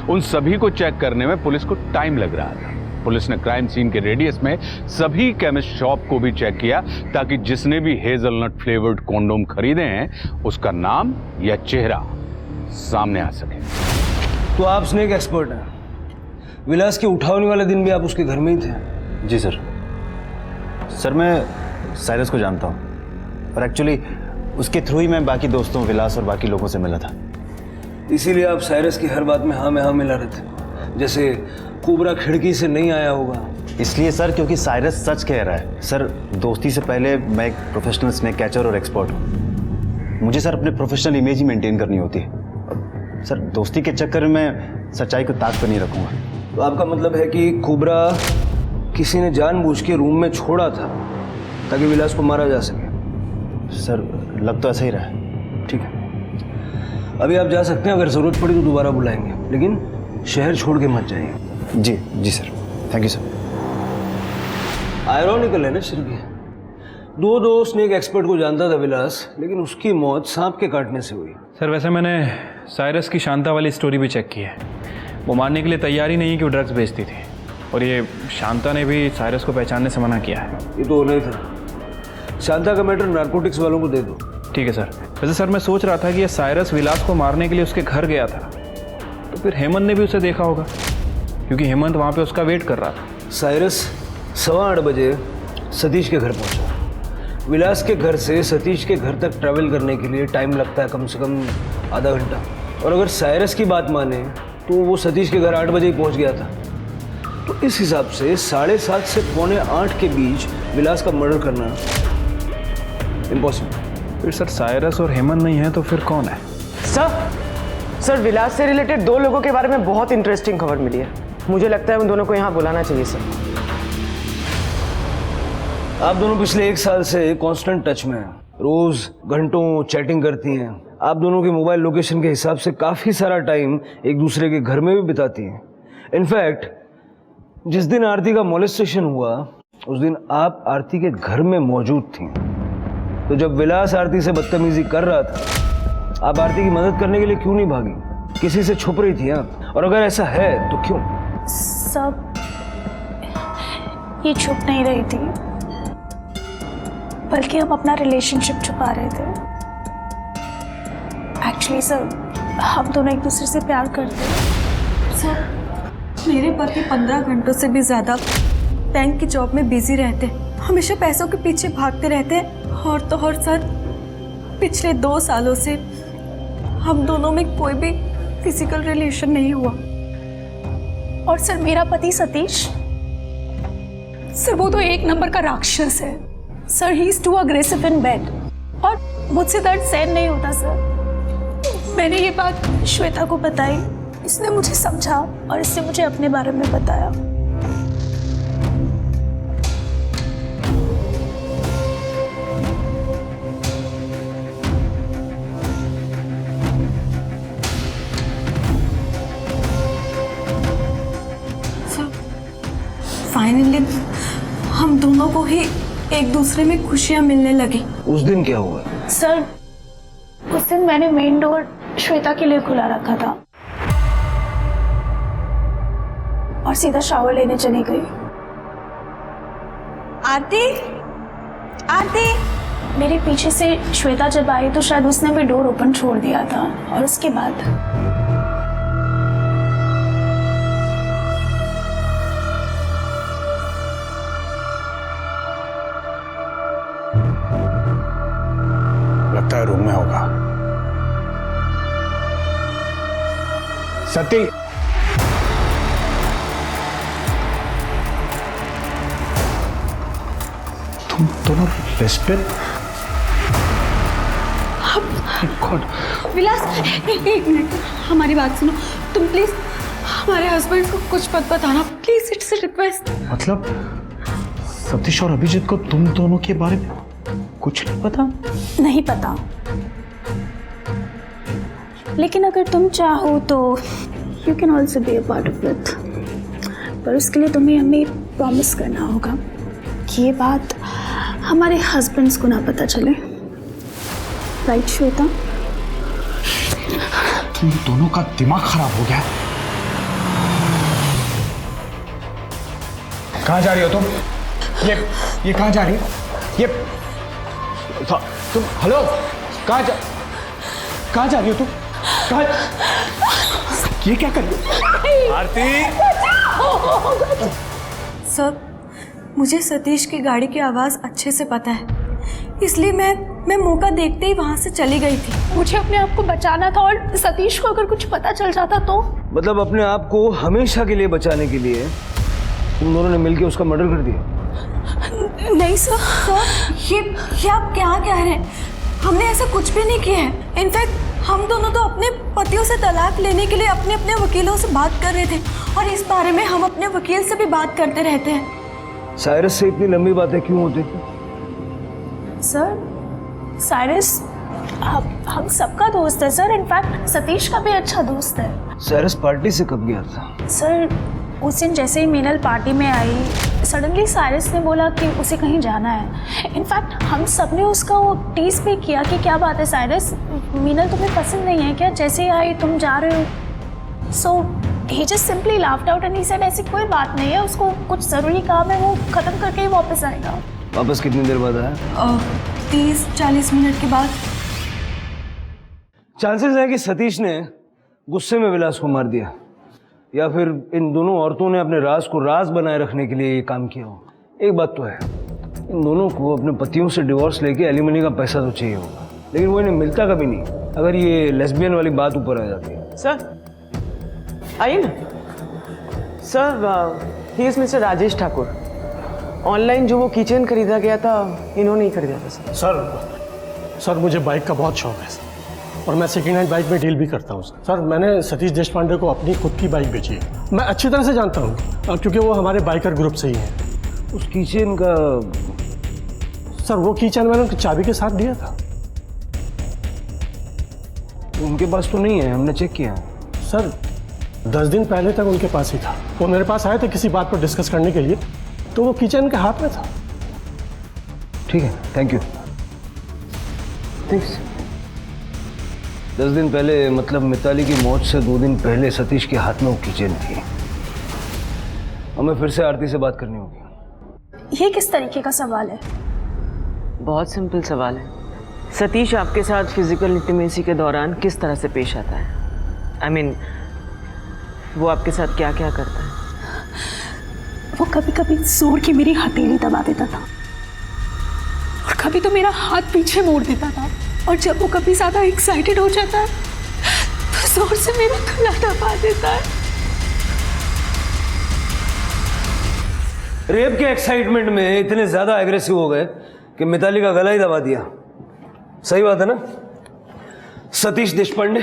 B: उन सभी को चेक करने में पुलिस को टाइम लग रहा था। पुलिस ने क्राइम सीन के रेडियस में सभी केमिस्ट शॉप को भी चेक किया ताकि जिसने भी हेजलनट फ्लेवर्ड कॉन्डोम खरीदे हैं उसका नाम या चेहरा सामने आ सके।
E: तो आप स्नेक एक्सपर्ट हैं, विलास के उठाने वाले दिन भी आप उसके घर में ही थे?
O: जी सर। सर मैं साइरस को जानता हूँ और एक्चुअली उसके थ्रू ही मैं बाकी दोस्तों, विलास और बाकी लोगों से मिला था।
E: इसीलिए आप साइरस की हर बात में हाँ में हाँ मिला रहे थे, जैसे कोबरा खिड़की से नहीं आया होगा।
O: इसलिए सर क्योंकि साइरस सच कह रहा है। सर दोस्ती से पहले मैं एक प्रोफेशनल स्नेक कैचर और एक्सपर्ट हूँ। मुझे सर अपने प्रोफेशनल इमेज ही मेंटेन करनी होती है। सर दोस्ती के चक्कर में मैं सच्चाई को ताक पर नहीं रखूँगा।
E: तो आपका मतलब है कि कोबरा किसी ने जानबूझ के रूम में छोड़ा था ताकि विलास को मारा जा सके?
O: सर लग तो ऐसा ही रहा है।
E: ठीक है, अभी आप जा सकते हैं, अगर ज़रूरत पड़ी तो दोबारा बुलाएंगे, लेकिन शहर छोड़ के मत जाइए।
O: जी जी sir, thank you sir.
E: Ironical है ना श्री, दो स्नेक एक्सपर्ट को जानता था विलास, लेकिन उसकी मौत सांप के काटने से हुई।
K: सर वैसे मैंने साइरस की शांता वाली स्टोरी भी चेक की है। वो मानने के लिए तैयार ही नहीं कि वो ड्रग्स बेचती थी, और ये शांता ने भी साइरस को पहचानने से मना किया है।
E: ये तो होना ही था। शांता का मैटर नारकोटिक्स वालों को दे दो।
K: ठीक है सर। वैसे सर मैं सोच रहा था कि ये साइरस विलास को मारने के लिए उसके घर गया था, तो फिर हेमंत ने भी उसे देखा होगा, क्योंकि हेमंत वहाँ पे उसका वेट कर रहा था।
E: साइरस 8:15 बजे सतीश के घर पहुँचा। विलास के घर से सतीश के घर तक ट्रैवल करने के लिए टाइम लगता है कम से कम आधा घंटा, और अगर साइरस की बात माने तो वो सतीश के घर 8 बजे ही पहुँच गया था। तो इस हिसाब से 7:30 से 7:45 के बीच विलास का मर्डर करना इम्पॉसिबल।
K: फिर सर साइरस और हेमंत नहीं है तो फिर कौन है?
G: सर विलास से रिलेटेड 2 लोगों के बारे में बहुत इंटरेस्टिंग खबर मिली है। मुझे लगता है उन दोनों को यहाँ बुलाना चाहिए सर।
E: आप दोनों पिछले 1 साल से कांस्टेंट टच में हैं, रोज घंटों चैटिंग करती हैं। आप दोनों के मोबाइल लोकेशन के हिसाब से काफ़ी सारा टाइम एक दूसरे के घर में भी बिताती हैं। इनफैक्ट जिस दिन आरती का मोलेस्टेशन हुआ उस दिन आप आरती के घर में मौजूद थी। तो जब विलास आरती से बदतमीजी कर रहा था, आप आरती की मदद करने के लिए क्यों नहीं भागी? किसी से छुप रही थी आप? और अगर ऐसा है तो क्यों?
J: सब ये छुप नहीं रही थी, बल्कि हम अपना रिलेशनशिप छुपा रहे थे। एक्चुअली सर, हम दोनों एक दूसरे से प्यार करते हैं।
M: सर, मेरे पति 15 घंटों से भी ज़्यादा बैंक की जॉब में बिजी रहते हैं, हमेशा पैसों के पीछे भागते रहते हैं। और तो और सर, पिछले 2 सालों से हम दोनों में कोई भी फिजिकल रिलेशन नहीं हुआ।
J: और सर, मेरा पति सतीश, सर वो तो 1 नंबर का राक्षस है sir. He is too aggressive in bed और मुझसे दर्द सहन नहीं होता सर। मैंने ये बात श्वेता को बताई, इसने मुझे समझा और इसने मुझे अपने बारे में बताया।
M: फाइनली हम दोनों को ही एक दूसरे में खुशियां मिलने लगी।
E: उस दिन क्या हुआ?
J: सर, उस दिन मैंने मेन डोर श्वेता के लिए खुला रखा था और सीधा शावर लेने चली गई।
M: आरती, आरती,
J: मेरे पीछे से श्वेता जब आई तो शायद उसने भी डोर ओपन छोड़ दिया था और उसके बाद
B: लगता है रूम में होगा। सती,
H: तुम दोनों रेस्पेक्ट।
M: विलास, एक मिनट, हमारी बात सुनो। तुम प्लीज हमारे हस्बैंड को कुछ मत बताना, प्लीज, इट्स अ रिक्वेस्ट।
H: मतलब सतीश और अभिजीत को तुम दोनों के बारे में कुछ नहीं पता?
J: नहीं पता, लेकिन अगर तुम चाहो तो you can also be a part of it. पर उसके लिए तुम्हें हमें प्रॉमिस करना होगा कि ये बात हमारे हस्बैंड्स को ना पता चले। राइट श्वेता?
H: तुम दोनों का दिमाग खराब हो गया। कहाँ जा रही हो तुम? ये कहाँ जा रही हो? ये तुम, हेलो, कहाँ जा रही हो तुम? कहाँ? ये क्या कर रही हो?
E: आरती!
M: सर, मुझे सतीश की गाड़ी की आवाज़ अच्छे से पता है, इसलिए मैं मौका देखते ही वहाँ से चली गई थी।
J: मुझे अपने आप को बचाना था और सतीश को अगर कुछ पता चल जाता तो?
E: मतलब अपने आप को हमेशा के लिए बचाने के लिए तुम दोनों ने मिलकर उसका मर्डर कर दिया?
M: नहीं सर, ये आप क्या कह रहे हैं? हमने ऐसा कुछ भी नहीं किया है। इनफैक्ट हम दोनों तो अपने पतियों से तलाक लेने के लिए अपने अपने वकीलों से बात कर रहे थे और इस बारे में हम अपने वकील से भी बात करते रहते हैं।
E: साइरस से इतनी लंबी बातें क्यों होती थी?
J: सर, साइरस हम सबका दोस्त है सर। इनफैक्ट सतीश का भी अच्छा दोस्त है।
E: साइरस पार्टी से कब गया था?
J: सर, उस दिन जैसे ही मीनल पार्टी में आई, सडनली साइरस ने बोला कि उसे कहीं जाना है। इनफैक्ट हम सब ने उसका वो टीज भी किया कि क्या बात है साइरस, मीनल तुम्हें पसंद नहीं है क्या? जैसे ही आई तुम जा रहे हो। So he just simply laughed out and he said ऐसी कोई बात नहीं है, उसको कुछ ज़रूरी काम है, वो ख़त्म करके ही वापस आएगा।
E: वापस कितनी देर बाद आया?
M: 30-40 मिनट के बाद।
E: चांसेस है कि सतीश ने गुस्से में विलास को मार दिया या फिर इन दोनों औरतों ने अपने राज को राज बनाए रखने के लिए ये काम किया हो। एक बात तो है, इन दोनों को अपने पतियों से डिवोर्स लेके एलिमनी का पैसा तो चाहिए होगा, लेकिन वो इन्हें मिलता कभी नहीं अगर ये लेस्बियन वाली बात ऊपर आ जाती है।
G: सर आइए ना। Sir, he is mister Rajesh Thakur. Online जो वो किचन खरीदा गया था, इन्होंने ही खरीदा था सर।
H: सर
P: सर मुझे बाइक का बहुत शौक है सर, और मैं सेकेंड हैंड बाइक में डील भी करता हूँ सर। मैंने सतीश देशपांडे को अपनी खुद की बाइक बेची है। मैं अच्छी तरह से जानता हूँ क्योंकि वो हमारे बाइकर ग्रुप से ही है।
E: उस कीचेन का
P: सर वो कीचेन मैंने उनकी चाबी के साथ दिया था।
E: उनके पास तो नहीं है, हमने चेक किया
P: सर। 10 दिन पहले तक उनके पास ही था। वो मेरे पास आए थे किसी बात पर डिस्कस करने के लिए, तो वो कीचेन के हाथ में था।
E: ठीक है, थैंक यू। 10 दिन पहले मतलब मिताली की मौत से 2 दिन पहले सतीश के हाथ में वो कीचेन थी। हमें फिर से आरती से बात करनी होगी।
J: ये किस तरीके का सवाल है?
G: बहुत सिंपल सवाल है। सतीश आपके साथ फिजिकल इंटीमेसी के दौरान किस तरह से पेश आता है? I mean, वो आपके साथ क्या क्या करता है?
J: वो कभी कभी जोर की मेरी हथेली दबा देता था, और कभी तो मेरा हाथ पीछे मोड़ देता था, और जब वो कभी ज्यादा एक्साइटेड हो जाता है तो जोर से मेरा गला दबा देता है।
E: रेप के एक्साइटमेंट में इतने ज्यादा एग्रेसिव हो गए कि मिताली का गला ही दबा दिया। सही बात है ना सतीश देशपांडे?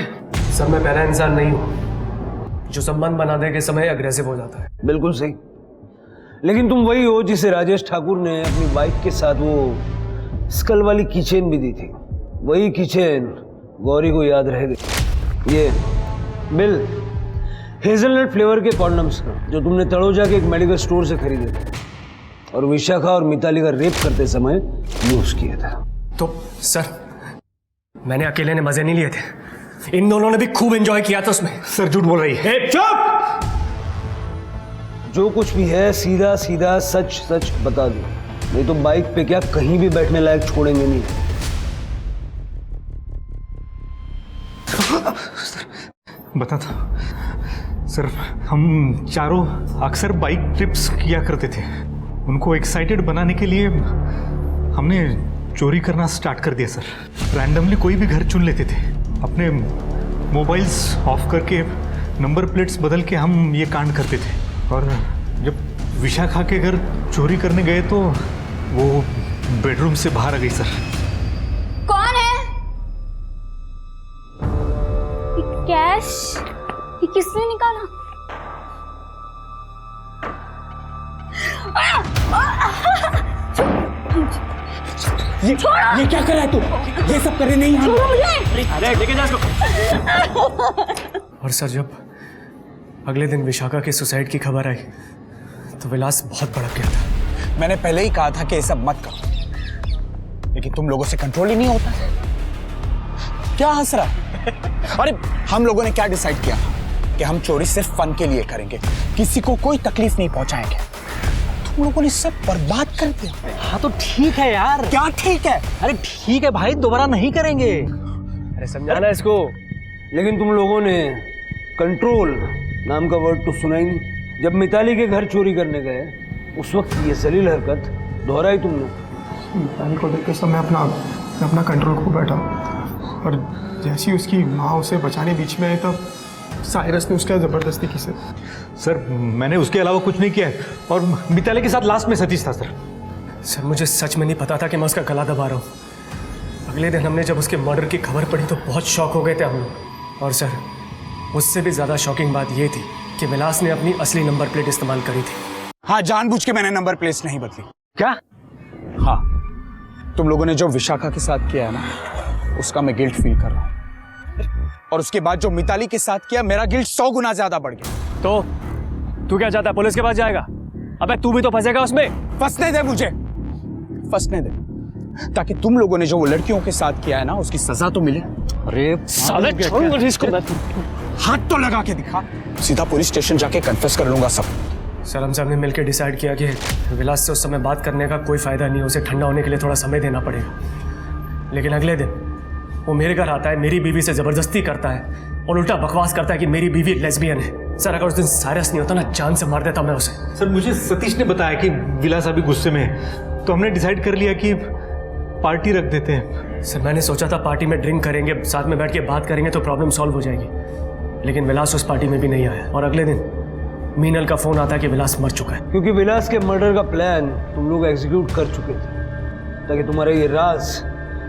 L: सर मैं पहला इंसान नहीं हूं जो संबंध बनाने के समय अग्रेसिव हो जाता है।
E: बिल्कुल सही, लेकिन तुम वही हो जिसे राजेश ठाकुर ने अपनी बाइक के साथ वो स्कल वाली कीचेन भी दी थी। वही कीचेन गौरी को याद रह गई। ये बिल हेजलनट फ्लेवर के कॉन्डम्स का जो तुमने तड़ोजा के एक मेडिकल स्टोर से खरीदे थे और विशाखा और मिताली का रेप करते समय यूज किया था।
L: तो सर मैंने अकेले ने मजे नहीं लिए थे, इन दोनों ने भी खूब एंजॉय किया था उसमें।
H: सर झूठ बोल रही है।
E: चुप! जो कुछ भी है सीधा सीधा सच सच बता दो, नहीं तो बाइक पे क्या कहीं भी बैठने लायक छोड़ेंगे नहीं।
H: बताता सर, हम चारों अक्सर बाइक ट्रिप्स किया करते थे। उनको एक्साइटेड बनाने के लिए हमने चोरी करना स्टार्ट कर दिया सर। रैंडमली कोई भी घर चुन लेते थे, अपने मोबाइल्स ऑफ करके नंबर प्लेट्स बदल के हम ये कांड करते थे। और जब विशाखा के घर चोरी करने गए तो वो बेडरूम से बाहर आ गई सर।
J: कौन है? ये कैश ये किसने निकाला?
Q: ये क्या कर रहा है तू? ये सब करे नहीं हम।
L: अरे लेके जा इसको। और सर जब अगले दिन विशाखा के सुसाइड की खबर आई तो विलास बहुत भड़क गया था।
Q: मैंने पहले ही कहा था कि ये सब मत करो, लेकिन तुम लोगों से कंट्रोल ही नहीं होता। क्या हंस रहा है? अरे हम लोगों ने क्या डिसाइड किया कि हम चोरी सिर्फ फन के लिए करेंगे, किसी को कोई तकलीफ नहीं पहुंचाएंगे। तुम लोगों ने सब बर्बाद कर दिया।
K: हाँ तो ठीक है यार।
Q: क्या ठीक है?
K: अरे ठीक है भाई, दोबारा नहीं करेंगे।
E: अरे समझाना इसको, लेकिन तुम लोगों ने कंट्रोल नाम का वर्ड तो सुना ही नहीं। जब मिताली के घर चोरी करने गए उस वक्त ये जलील हरकत दोहराई तुमने।
I: मिताली को देख के सब मैं अपना कंट्रोल खो बैठा, और जैसी उसकी माँ उसे बचाने बीच में आई तब साइरस ने उसका जबरदस्ती की
H: सर मैंने उसके अलावा कुछ नहीं किया है, और मिताली के साथ लास्ट में सतीश था सर।
L: सर मुझे सच में नहीं पता था कि मैं उसका गला दबा रहा हूँ। अगले दिन हमने जब उसके मर्डर की खबर पड़ी तो बहुत शॉक हो गए थे हम लोग। और सर उससे भी ज़्यादा शॉकिंग बात ये थी कि विलास ने अपनी असली नंबर प्लेट इस्तेमाल करी थी।
Q: हाँ, जानबूझ के मैंने नंबर प्लेट नहीं बदली।
E: क्या?
Q: हाँ, तुम लोगों ने जो विशाखा के साथ किया है ना, उसका मैं गिल्ट फील कर रहा हूँ, और उसके बाद जो मिताली के साथ किया, मेरा गिल्ट 100 गुना ज्यादा बढ़ गया।
L: तो तू क्या चाहता है, पुलिस के पास जाएगा? अबे तू भी तो फंसेगा उसमें।
Q: फंसने दे मुझे, फंसने दे, ताकि तुम लोगों ने जो वो लड़कियों के साथ किया है ना, उसकी सजा तो मिले।
E: अरे
L: साले छोड़ इसको।
Q: हाथ तो लगा के दिखा, सीधा पुलिस स्टेशन जाके कन्फेस कर लूंगा सब।
L: सर हम सब ने मिलकर डिसाइड किया कि विलास से उस समय बात करने का कोई फायदा नहीं, उसे ठंडा होने के लिए थोड़ा समय देना पड़ेगा। लेकिन अगले दिन वो मेरे घर आता है, मेरी बीवी से जबरदस्ती करता है और उल्टा बकवास करता है कि मेरी बीवी लेस्बियन है। सर अगर उस दिन साइरस नहीं होता ना, जान से मार देता मैं उसे।
H: सर मुझे सतीश ने बताया कि विलास अभी गुस्से में है, तो हमने डिसाइड कर लिया कि पार्टी रख देते हैं।
L: सर मैंने सोचा था पार्टी में ड्रिंक करेंगे, साथ में बैठ के बात करेंगे तो प्रॉब्लम सॉल्व हो जाएगी, लेकिन विलास उस पार्टी में भी नहीं आया। और अगले दिन मीनल का फोन आता है कि विलास मर चुका है।
E: क्योंकि विलास के मर्डर का प्लान तुम लोग एग्जीक्यूट कर चुके थे, ताकि तुम्हारा ये राज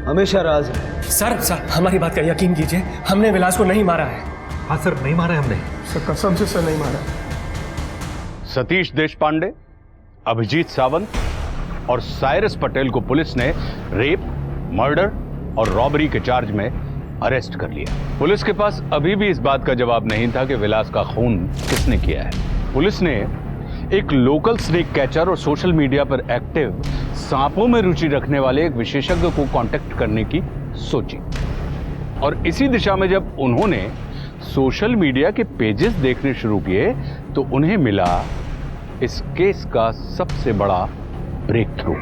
E: हमेशा राज है।
L: सर हमारी बात का यकीन कीजिए, हमने विलास को नहीं मारा है।
H: हाँ सर, नहीं मारा है हमने।
I: सर कसम से सर नहीं मारा।
B: सतीश देशपांडे, अभिजीत सावंत और साइरस पटेल को पुलिस ने रेप, मर्डर और रॉबरी के चार्ज में अरेस्ट कर लिया। पुलिस के पास अभी भी इस बात का जवाब नहीं था कि विलास का खून किसने किया है। पुलिस ने एक लोकल स्नेक कैचर और सोशल मीडिया पर एक्टिव सांपों में रुचि रखने वाले एक विशेषज्ञ को कांटेक्ट करने की सोची और इसी दिशा में जब उन्होंने सोशल मीडिया के पेजेस देखने शुरू किए तो उन्हें मिला इस केस का सबसे बड़ा ब्रेक थ्रू।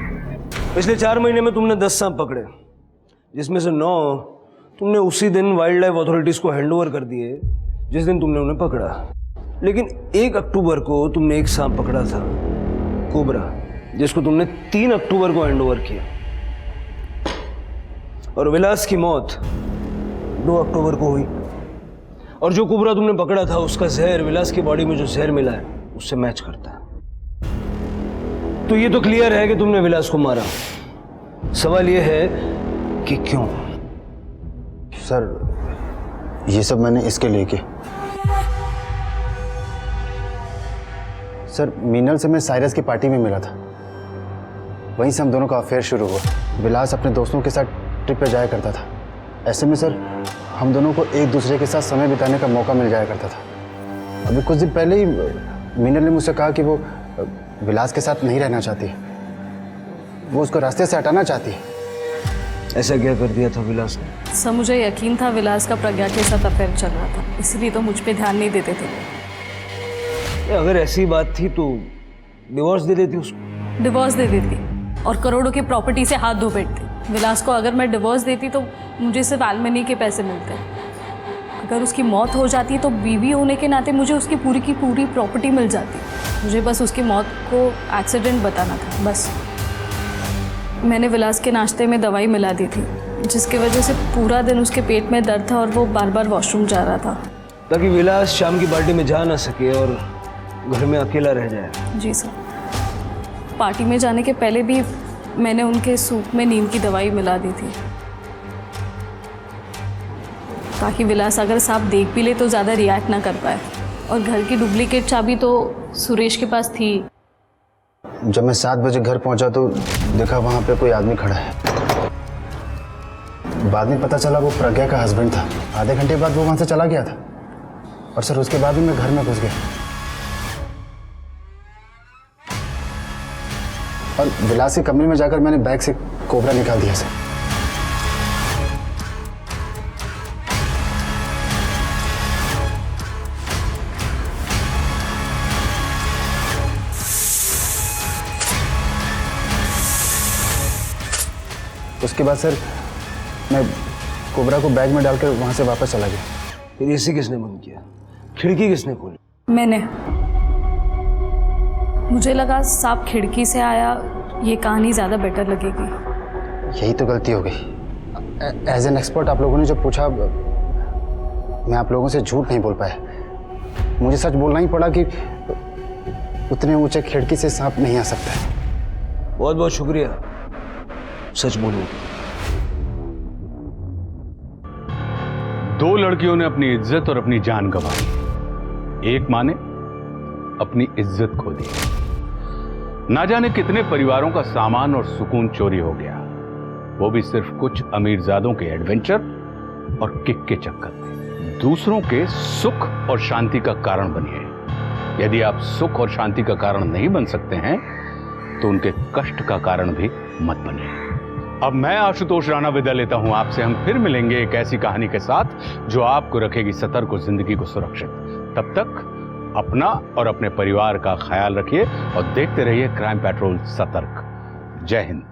E: पिछले 4 महीने में तुमने 10 सांप पकड़े, जिसमें से 9 तुमने उसी दिन वाइल्ड लाइफ अथॉरिटीज को हैंडओवर कर दिए जिस दिन तुमने उन्हें पकड़ा। लेकिन 1 अक्टूबर को तुमने एक सांप पकड़ा था, कोबरा, जिसको तुमने 3 अक्टूबर को हैंडओवर किया। और विलास की मौत 2 अक्टूबर को हुई। और जो कोबरा तुमने पकड़ा था उसका जहर विलास की बॉडी में जो जहर मिला है उससे मैच करता है। तो ये तो क्लियर है कि तुमने विलास को मारा। सवाल ये है कि क्यों?
O: सर ये सब मैंने इसके लिए किया। सर मीनल से मैं साइरस की पार्टी में मिला था, वहीं से हम दोनों का अफेयर शुरू हुआ। विलास अपने दोस्तों के साथ ट्रिप पे जाया करता था। ऐसे में सर हम दोनों को एक दूसरे के साथ समय बिताने का मौका मिल जाया करता था। अभी कुछ दिन पहले ही मीनल ने मुझसे कहा कि वो विलास के साथ नहीं रहना चाहती, वो उसको रास्ते से हटाना चाहती है।
E: ऐसा क्या कर दिया था विलास ने?
R: सर मुझे यकीन था विलास का प्रज्ञा के साथ अफेयर चल रहा था, इसलिए तो मुझ पे ध्यान नहीं देते थे।
E: अगर ऐसी बात थी तो डिवोर्स दे देती उसको।
R: डिवोर्स दे देती और करोड़ों की प्रॉपर्टी से हाथ धो बैठती। विलास को अगर मैं डिवोर्स देती तो मुझे सिर्फ एलिमनी के पैसे मिलते। अगर उसकी मौत हो जाती तो बीवी होने के नाते मुझे उसकी पूरी की पूरी प्रॉपर्टी मिल जाती। मुझे बस उसकी मौत को एक्सीडेंट बताना था, बस। मैंने विलास के नाश्ते में दवाई मिला दी थी, जिसकी वजह से पूरा दिन उसके पेट में दर्द था और वो बार बार वॉशरूम जा रहा था,
E: ताकि विलास शाम की पार्टी में जा ना सके और घर में अकेला रह जाए।
R: जी सर। पार्टी में जाने के पहले भी मैंने उनके सूप में नींद की दवाई मिला दी थी, ताकि विलास अगर सांप देख भी ले तो ज़्यादा रिएक्ट ना कर पाए। और घर की डुप्लीकेट चाबी तो सुरेश के पास थी।
O: जब मैं 7 बजे घर पहुंचा तो देखा वहां पे कोई आदमी खड़ा है। बाद में पता चला वो प्रज्ञा का हस्बैंड था। आधे घंटे बाद वो वहां से चला गया था और सर उसके बाद ही मैं घर में घुस गया और विलास के कमरे में जाकर मैंने बैग से कोबरा निकाल दिया सर। उसके बाद सर मैं कोबरा को बैग में डालकर वहां से वापस चला गया।
E: फिर एसी किसने बंद किया? खिड़की किसने खोली?
R: मैंने। मुझे लगा सांप खिड़की से आया, ये कहानी ज़्यादा बेटर लगेगी।
O: यही तो गलती हो गई। एज एन एक्सपर्ट आप लोगों ने जब पूछा, मैं आप लोगों से झूठ नहीं बोल पाया। मुझे सच बोलना ही पड़ा कि उतने ऊंचे खिड़की से सांप नहीं आ सकता है।
E: बहुत बहुत शुक्रिया सच बोलने।
B: 2 लड़कियों ने अपनी इज्जत और अपनी जान गंवाई। एक माँ ने अपनी इज्जत खो दी। ना जाने कितने परिवारों का सामान और सुकून चोरी हो गया, वो भी सिर्फ कुछ अमीरजादों के एडवेंचर और किक के चक्कर में। दूसरों के सुख और शांति का कारण बनिए। यदि आप सुख और शांति का कारण नहीं बन सकते हैं तो उनके कष्ट का कारण भी मत बनिए। अब मैं आशुतोष राणा विदा लेता हूं आपसे। हम फिर मिलेंगे एक ऐसी कहानी के साथ जो आपको रखेगी सतर्क और जिंदगी को सुरक्षित। तब तक अपना और अपने परिवार का ख्याल रखिए और देखते रहिए क्राइम पेट्रोल सतर्क। जय हिंद।